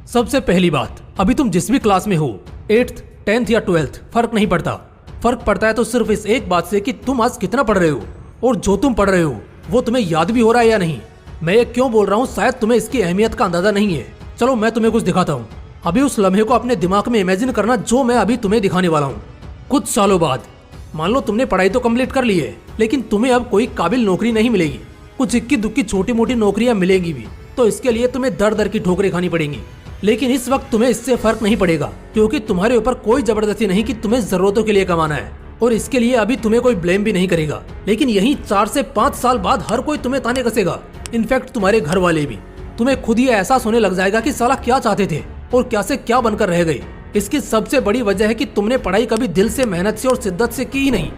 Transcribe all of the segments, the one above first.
सबसे पहली बात, अभी तुम जिस भी क्लास में हो, 8th, 10th या 12th, फर्क नहीं पड़ता। फर्क पड़ता है तो सिर्फ इस एक बात से कि तुम आज कितना पढ़ रहे हो और जो तुम पढ़ रहे हो वो तुम्हें याद भी हो रहा है या नहीं। मैं ये क्यों बोल रहा हूँ, शायद तुम्हें इसकी अहमियत का अंदाजा नहीं है। चलो मैं तुम्हें कुछ दिखाता हूँ। अभी उस लम्हे को अपने दिमाग में इमेजिन करना जो मैं अभी तुम्हें दिखाने वाला हूँ। कुछ सालों बाद मान लो तुमने पढ़ाई तो कंप्लीट कर ली है, लेकिन तुम्हें अब कोई काबिल नौकरी नहीं मिलेगी। कुछ इक्की दुक्की छोटी मोटी नौकरियां मिलेंगी भी, तो इसके लिए तुम्हें दर दर की ठोकरें खानी पड़ेंगी। लेकिन इस वक्त तुम्हें इससे फर्क नहीं पड़ेगा, क्योंकि तुम्हारे ऊपर कोई जबरदस्ती नहीं कि तुम्हें जरूरतों के लिए कमाना है, और इसके लिए अभी तुम्हें कोई ब्लेम भी नहीं करेगा। लेकिन यही 4 से 5 साल बाद हर कोई तुम्हें ताने कसेगा, इनफैक्ट तुम्हारे घर वाले भी। तुम्हें खुद ही एहसास होने लग जाएगा कि साला क्या चाहते थे और क्या से क्या बनकर रह गए। इसकी सबसे बड़ी वजह है कि तुमने पढ़ाई कभी दिल से, मेहनत से और शिद्दत से की ही नहीं।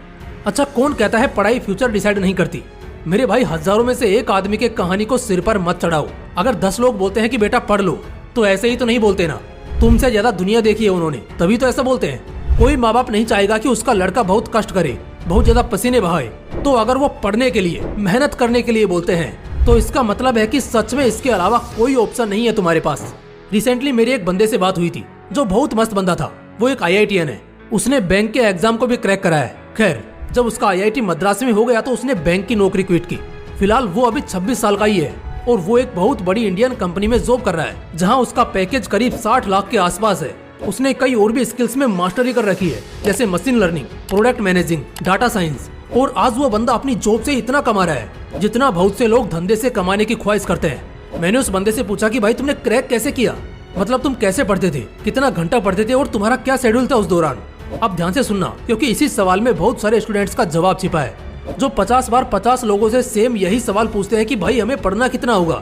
अच्छा, कौन कहता है पढ़ाई फ्यूचर डिसाइड नहीं करती? मेरे भाई, हजारों में से एक आदमी के कहानी को सिर पर मत चढ़ाओ। अगर 10 लोग बोलते हैं कि बेटा पढ़ लो, तो ऐसे ही तो नहीं बोलते ना। तुमसे ज्यादा दुनिया देखी है उन्होंने, तभी तो ऐसा बोलते हैं। कोई माँ बाप नहीं चाहेगा कि उसका लड़का बहुत कष्ट करे, बहुत ज्यादा पसीने बहाए। तो अगर वो पढ़ने के लिए, मेहनत करने के लिए बोलते हैं, तो इसका मतलब है कि सच में इसके अलावा कोई ऑप्शन नहीं है तुम्हारे पास। रिसेंटली मेरी एक बंदे से बात हुई थी जो बहुत मस्त बंदा था। वो एक IITian है। उसने बैंक के एग्जाम को भी क्रैक करा है। खैर, जब उसका IIT मद्रास में हो गया तो उसने बैंक की नौकरी क्विट की। फिलहाल वो अभी 26 साल का ही है और वो एक बहुत बड़ी इंडियन कंपनी में जॉब कर रहा है, जहां उसका पैकेज करीब 60 लाख के आसपास है। उसने कई और भी स्किल्स में मास्टरी कर रखी है, जैसे machine learning, product managing, data science. और आज वो बंदा अपनी जॉब से इतना कमा रहा है जितना बहुत से लोग धंधे से कमाने की ख्वाहिश करते हैं। मैंने उस बंदे से पूछा कि भाई तुमने क्रैक कैसे किया, मतलब तुम कैसे पढ़ते थे, कितना घंटा पढ़ते थे और तुम्हारा क्या शेड्यूल था उस दौरान। अब ध्यान से सुनना, क्योंकि इसी सवाल में बहुत सारे स्टूडेंट्स का जवाब छिपा है, जो 50 बार 50 लोगों से सेम यही सवाल पूछते हैं कि भाई हमें पढ़ना कितना होगा।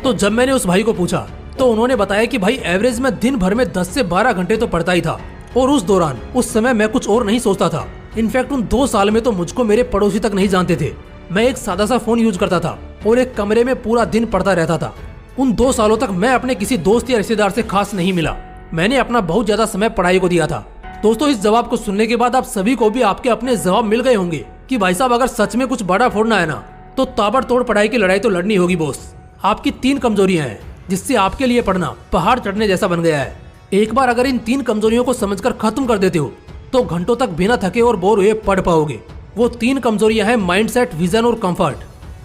तो जब मैंने उस भाई को पूछा तो उन्होंने बताया कि भाई एवरेज में दिन भर में 10 से 12 घंटे तो पढ़ता ही था। और उस दौरान, उस समय मैं कुछ और नहीं सोचता था। इनफैक्ट उन 2 साल में तो मुझको मेरे पड़ोसी तक नहीं जानते थे। मैं एक सादा सा फोन यूज करता था और एक कमरे में पूरा दिन पढ़ता रहता था। उन 2 सालों तक मैं अपने किसी दोस्त या रिश्तेदार से खास नहीं मिला। मैंने अपना बहुत ज्यादा समय पढ़ाई को दिया था। दोस्तों, इस जवाब को सुनने के बाद आप सभी को भी आपके अपने जवाब मिल गए होंगे कि भाई साहब, अगर सच में कुछ बड़ा फोड़ना है ना, तो ताबड़तोड़ पढ़ाई की लड़ाई तो लड़नी होगी बॉस। आपकी 3 कमजोरियां हैं जिससे आपके लिए पढ़ना पहाड़ चढ़ने जैसा बन गया है। एक बार अगर इन 3 कमजोरियों को समझकर खत्म कर देते हो तो घंटों तक बिना थके और बोर हुए पढ़ पाओगे। वो 3 कमजोरियां हैं माइंडसेट, विजन और कंफर्ट।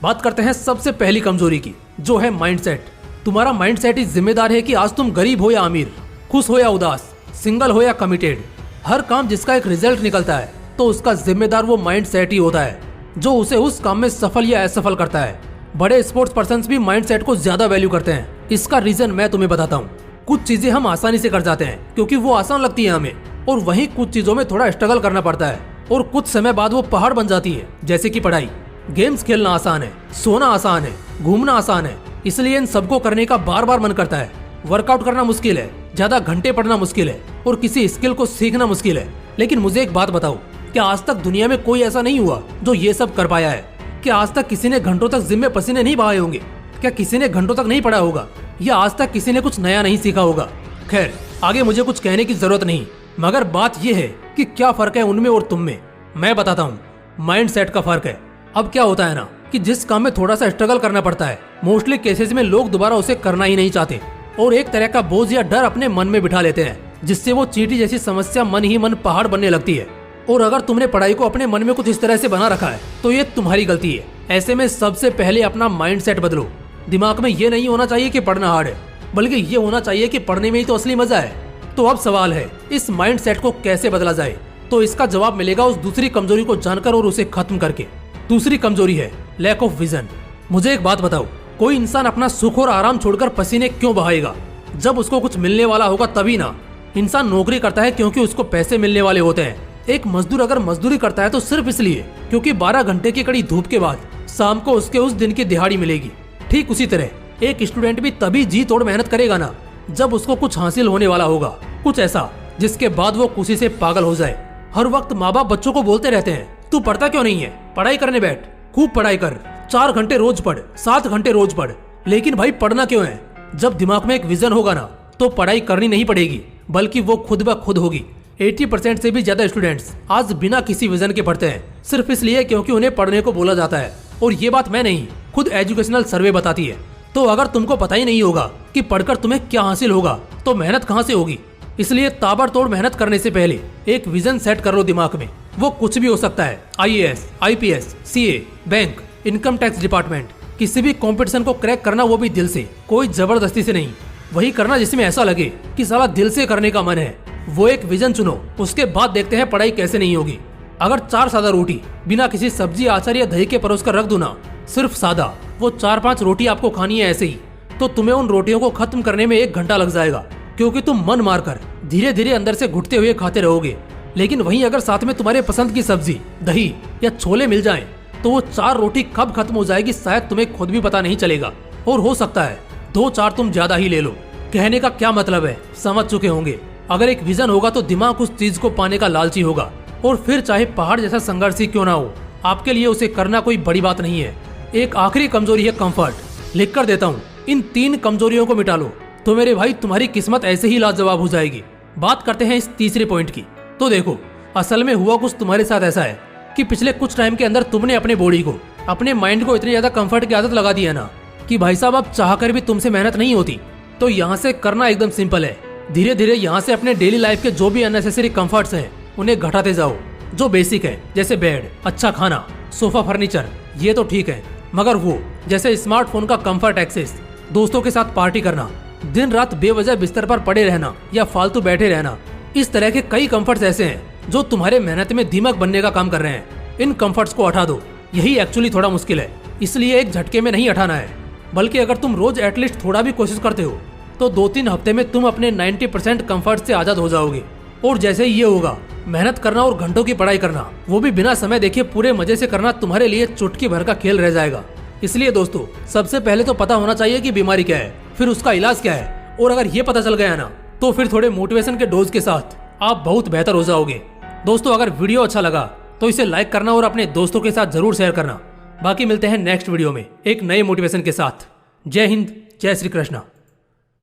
बात करते हैं सबसे पहली कमजोरी की, जो है माइंडसेट। तुम्हारा माइंडसेट ही जिम्मेदार है कि आज तुम गरीब हो या अमीर, खुश हो या उदास, सिंगल हो या कमिटेड। हर काम जिसका एक रिजल्ट निकलता है तो उसका जिम्मेदार वो माइंडसेट ही होता है, जो उसे उस काम में सफल या असफल करता है। बड़े स्पोर्ट्स पर्सन्स भी माइंडसेट को ज्यादा वैल्यू करते हैं। इसका रीजन मैं तुम्हें बताता हूँ। कुछ चीजें हम आसानी से कर जाते हैं क्योंकि वो आसान लगती है हमें, और वहीं कुछ चीजों में थोड़ा स्ट्रगल करना पड़ता है और कुछ समय बाद वो पहाड़ बन जाती है, जैसे कि पढ़ाई। गेम्स खेलना आसान है, सोना आसान है, घूमना आसान है, इसलिए इन सबको करने का बार बार मन करता है। वर्कआउट करना मुश्किल है, ज्यादा घंटे पढ़ना मुश्किल है और किसी स्किल को सीखना मुश्किल है। लेकिन मुझे एक बात बताओ, क्या आज तक दुनिया में कोई ऐसा नहीं हुआ जो ये सब कर पाया है? क्या आज तक किसी ने घंटों तक जिम में पसीने नहीं बहाए होंगे? क्या किसी ने घंटों तक नहीं पढ़ा होगा? या आज तक किसी ने कुछ नया नहीं सीखा होगा? खैर, आगे मुझे कुछ कहने की जरूरत नहीं, मगर बात यह है कि क्या फर्क है उनमें और तुम में। मैं बताता हूँ, माइंडसेट का फर्क है। अब क्या होता है ना कि जिस काम में थोड़ा सा स्ट्रगल करना पड़ता है, मोस्टली केसेस में लोग दोबारा उसे करना ही नहीं चाहते और एक तरह का बोझ या डर अपने मन में बिठा लेते हैं, जिससे वो चींटी जैसी समस्या मन ही मन पहाड़ बनने लगती है। और अगर तुमने पढ़ाई को अपने मन में कुछ इस तरह से बना रखा है तो ये तुम्हारी गलती है। ऐसे में सबसे पहले अपना माइंडसेट बदलो। दिमाग में ये नहीं होना चाहिए कि पढ़ना हार्ड है, बल्कि ये होना चाहिए कि पढ़ने में ही तो असली मजा है। तो अब सवाल है, इस माइंडसेट को कैसे बदला जाए? तो इसका जवाब मिलेगा उस दूसरी कमजोरी को जानकर और उसे खत्म करके। दूसरी कमजोरी है लैक ऑफ विजन। मुझे एक बात बताओ, कोई इंसान अपना सुख और आराम छोड़कर पसीने क्यों बहाएगा? जब उसको कुछ मिलने वाला होगा तभी ना। इंसान नौकरी करता है क्योंकि उसको पैसे मिलने वाले होते हैं। एक मजदूर अगर मजदूरी करता है तो सिर्फ इसलिए क्योंकि 12 घंटे की कड़ी धूप के बाद शाम को उसके उस दिन की दिहाड़ी मिलेगी। ठीक उसी तरह एक स्टूडेंट भी तभी जी तोड़ मेहनत करेगा ना, जब उसको कुछ हासिल होने वाला होगा, कुछ ऐसा जिसके बाद वो खुशी से पागल हो जाए। हर वक्त माँ बाप बच्चों को बोलते रहते हैं, तू पढ़ता क्यों नहीं है, पढ़ाई करने बैठ, खूब पढ़ाई कर, 4 घंटे रोज पढ़, 7 घंटे रोज पढ़। लेकिन भाई पढ़ना क्यों है? जब दिमाग में एक विजन होगा ना, तो पढ़ाई करनी नहीं पड़ेगी, बल्कि वो खुद ब खुद होगी। 80% से भी ज्यादा स्टूडेंट्स आज बिना किसी विजन के पढ़ते हैं, सिर्फ इसलिए क्योंकि उन्हें पढ़ने को बोला जाता है। और ये बात मैं नहीं, खुद एजुकेशनल सर्वे बताती है। तो अगर तुमको पता ही नहीं होगा कि पढ़कर तुम्हें क्या हासिल होगा तो मेहनत कहाँ से होगी। इसलिए ताबड़तोड़ मेहनत करने से पहले एक विजन सेट कर लो दिमाग में। वो कुछ भी हो सकता है, IAS, IPS, CA, bank, income tax department. किसी भी कंपटीशन को क्रैक करना, वो भी दिल से, कोई जबरदस्ती से नहीं। वही करना जिसमें ऐसा लगे कि साला दिल से करने का मन है। वो एक विजन चुनो, उसके बाद देखते हैं पढ़ाई कैसे नहीं होगी। अगर 4 सादा रोटी बिना किसी सब्जी, अचार या दही के परोस कर रख दो ना, सिर्फ सादा, वो 4-5 रोटी आपको खानी है ऐसे ही, तो तुम्हें उन रोटियों को खत्म करने में 1 घंटा लग जाएगा, क्योंकि तुम मन मारकर धीरे धीरे अंदर से घुटते हुए खाते रहोगे। लेकिन वहीं अगर साथ में तुम्हारे पसंद की सब्जी, दही या छोले मिल जाएं, तो वो 4 रोटी कब खत्म हो जाएगी शायद तुम्हें खुद भी पता नहीं चलेगा। और हो सकता है 2-4 तुम ज्यादा ही ले लो। कहने का क्या मतलब है, समझ चुके होंगे। अगर एक विजन होगा तो दिमाग उस चीज को पाने का लालची होगा, और फिर चाहे पहाड़ जैसा संघर्ष ही क्यों ना हो, आपके लिए उसे करना कोई बड़ी बात नहीं है। एक आखिरी कमजोरी है कंफर्ट। लिख कर देता हूँ, इन 3 कमजोरियों को मिटा लो तो मेरे भाई तुम्हारी किस्मत ऐसे ही लाजवाब हो जाएगी। बात करते हैं इस तीसरे पॉइंट की। तो देखो, असल में हुआ कुछ तुम्हारे साथ ऐसा है कि पिछले कुछ टाइम के अंदर तुमने अपने बॉडी को, अपने माइंड को इतनी ज्यादा कंफर्ट की आदत लगा दी है ना कि भाई साहब अब चाहकर भी तुमसे मेहनत नहीं होती। तो यहाँ से करना एकदम सिंपल है। धीरे धीरे यहाँ से अपने डेली लाइफ के जो भी अननेसेसरी कंफर्ट्स हैं उन्हें घटाते जाओ। जो बेसिक है जैसे बेड, अच्छा खाना, सोफा, फर्नीचर, ये तो ठीक है, मगर वो जैसे स्मार्टफोन का कंफर्ट एक्सेस, दोस्तों के साथ पार्टी करना, दिन रात बेवजह बिस्तर पर पड़े रहना या फालतू बैठे रहना, इस तरह के कई कंफर्ट्स ऐसे हैं जो तुम्हारे मेहनत में दीमक बनने का काम कर रहे हैं। इन कंफर्ट्स को हटा दो। यही एक्चुअली थोड़ा मुश्किल है, इसलिए एक झटके में नहीं हटाना है, बल्कि अगर तुम रोज एटलीस्ट थोड़ा भी कोशिश करते हो तो 2-3 हफ्ते में तुम अपने 90% कंफर्ट से आजाद हो जाओगे। और जैसे ही ये होगा, मेहनत करना और घंटों की पढ़ाई करना, वो भी बिना समय देखे पूरे मजे से करना, तुम्हारे लिए चुटकी भर का खेल रह जाएगा। इसलिए दोस्तों, सबसे पहले तो पता होना चाहिए कि बीमारी क्या है, फिर उसका इलाज क्या है, और अगर ये पता चल गया ना तो फिर थोड़े मोटिवेशन के डोज के साथ आप बहुत बेहतर हो जाओगे। दोस्तों, अगर वीडियो अच्छा लगा तो इसे लाइक करना और अपने दोस्तों के साथ जरूर शेयर करना। बाकी मिलते हैं नेक्स्ट वीडियो में एक नए मोटिवेशन के साथ। जय हिंद, जय श्री कृष्णा।